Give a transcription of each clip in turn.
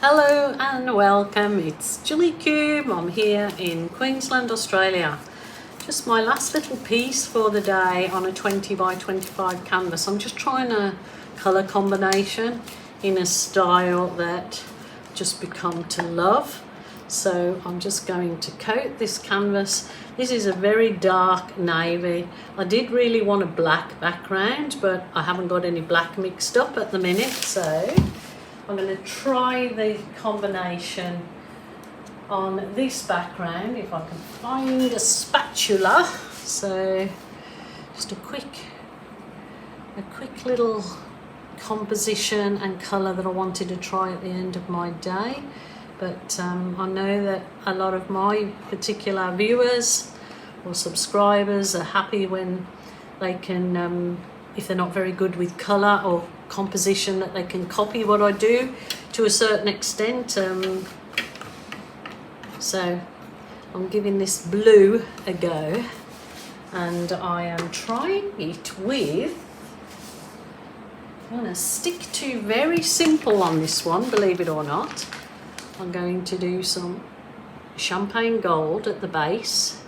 Hello and welcome, it's GillyKube. I'm here in Queensland, Australia. Just my last little piece for the day on a 20 by 25 canvas. I'm just trying a colour combination in a style that I've just become to love. So I'm just going to coat this canvas. This is a very dark navy. I did really want a black background, but I haven't got any black mixed up at the minute, so I'm going to try the combination on this background if I can find a spatula. So just a quick little composition and colour that I wanted to try at the end of my day. But I know that a lot of my particular viewers or subscribers are happy when they can, if they're not very good with colour or composition, that they can copy what I do to a certain extent. So I'm giving this blue a go, and I am trying it with, I'm going to stick to very simple on this one, believe it or not. I'm going to do some champagne gold at the base.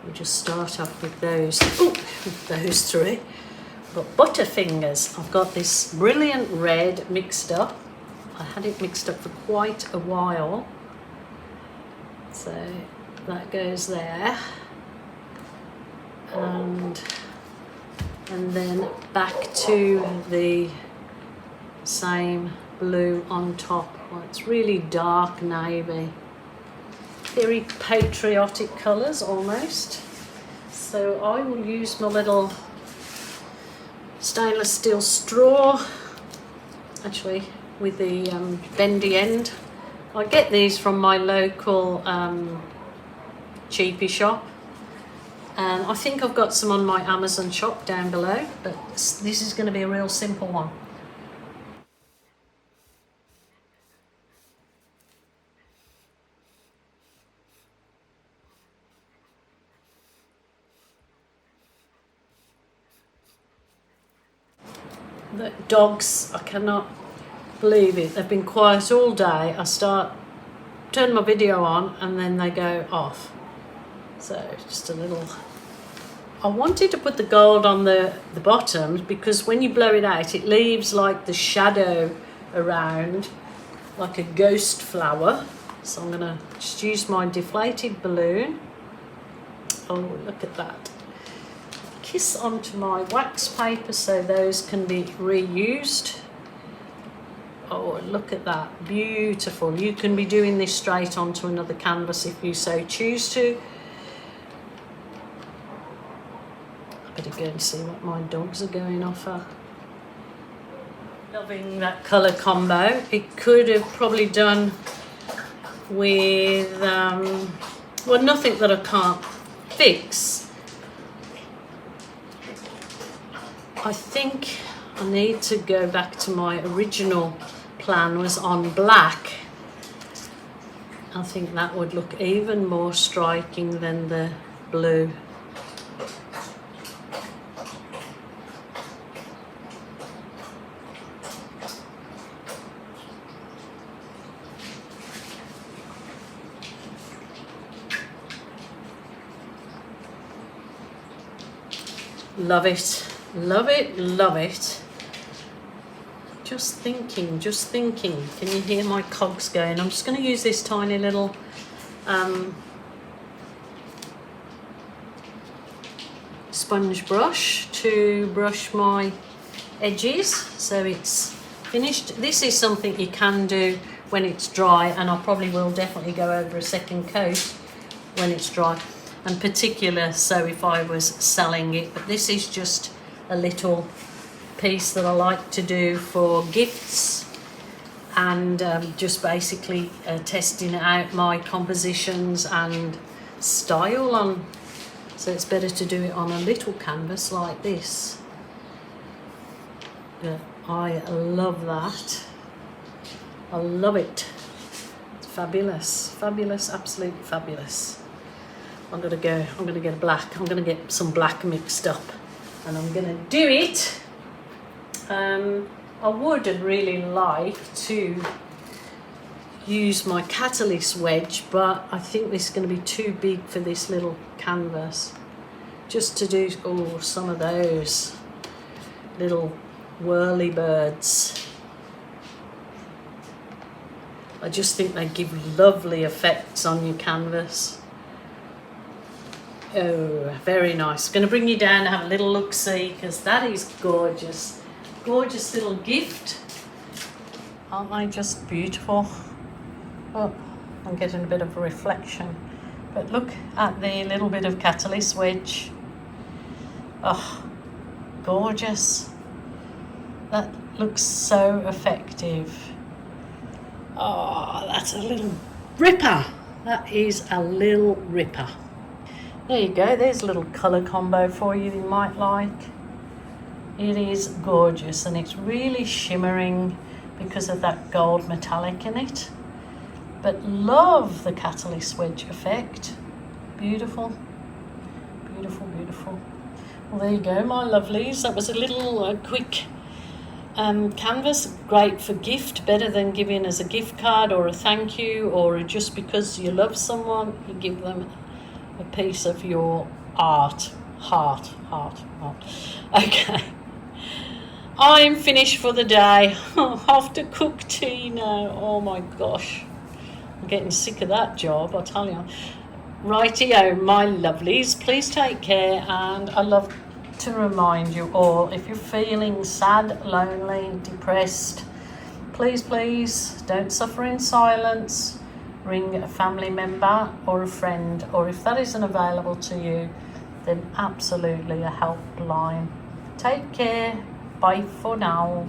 We'll just start off with those, those three. But Butterfingers, I've got this brilliant red mixed up. I had it mixed up for quite a while. So that goes there. And then back to the same blue on top. Well, it's really dark navy. Very patriotic colours almost. So I will use my little stainless steel straw, actually with the bendy end. I get these from my local cheapy shop, and I think I've got some on my Amazon shop down below, but this is going to be a real simple one. The dogs, I cannot believe it. They've been quiet all day. Turn my video on and then they go off. So just a little, I wanted to put the gold on the bottoms because when you blow it out, it leaves like the shadow around, like a ghost flower. So I'm gonna just use my deflated balloon. Oh, look at that. Kiss onto my wax paper so those can be reused. Oh, look at that, beautiful. You can be doing this straight onto another canvas if you so choose to. I better go and see what my dogs are going off at. Loving that colour combo. It could have probably done with, well, nothing that I can't fix. I think I need to go back to my original plan, was on black. I think that would look even more striking than the blue. Love it. Love it, love it. Just thinking. Can you hear my cogs going? I'm just going to use this tiny little sponge brush to brush my edges so it's finished. This is something you can do when it's dry, and I probably will definitely go over a second coat when it's dry, and particular so if I was selling it. But this is just a little piece that I like to do for gifts, and just basically testing out my compositions and style on. So it's better to do it on a little canvas like this. Yeah, I love that. I love it. It's fabulous, fabulous, absolutely fabulous. I'm gonna get a black. I'm gonna get some black mixed up, and I'm gonna do it I would really like to use my catalyst wedge, but I think this is going to be too big for this little canvas. Just to do some of those little whirly birds. I just think they give lovely effects on your canvas. Oh, very nice. Going to bring you down and have a little look-see, because that is gorgeous. Gorgeous little gift. Aren't they just beautiful? Oh, I'm getting a bit of a reflection. But look at the little bit of catalyst wedge. Oh, gorgeous. That looks so effective. Oh, that's a little ripper. That is a little ripper. There you go. There's a little colour combo for you might like. It is gorgeous, and it's really shimmering because of that gold metallic in it. But love the catalyst wedge effect. Beautiful. Beautiful, beautiful. Well, there you go, my lovelies. That was a little quick canvas. Great for gift. Better than giving as a gift card or a thank you, or just because you love someone, you give them a piece of your art. Heart. Okay. I'm finished for the day. I have to cook tea now. Oh my gosh. I'm getting sick of that job, I tell you. Rightio, my lovelies. Please take care, and I love to remind you all, if you're feeling sad, lonely, depressed, please don't suffer in silence. Ring a family member or a friend, or if that isn't available to you, then absolutely a helpline. Take care. Bye for now.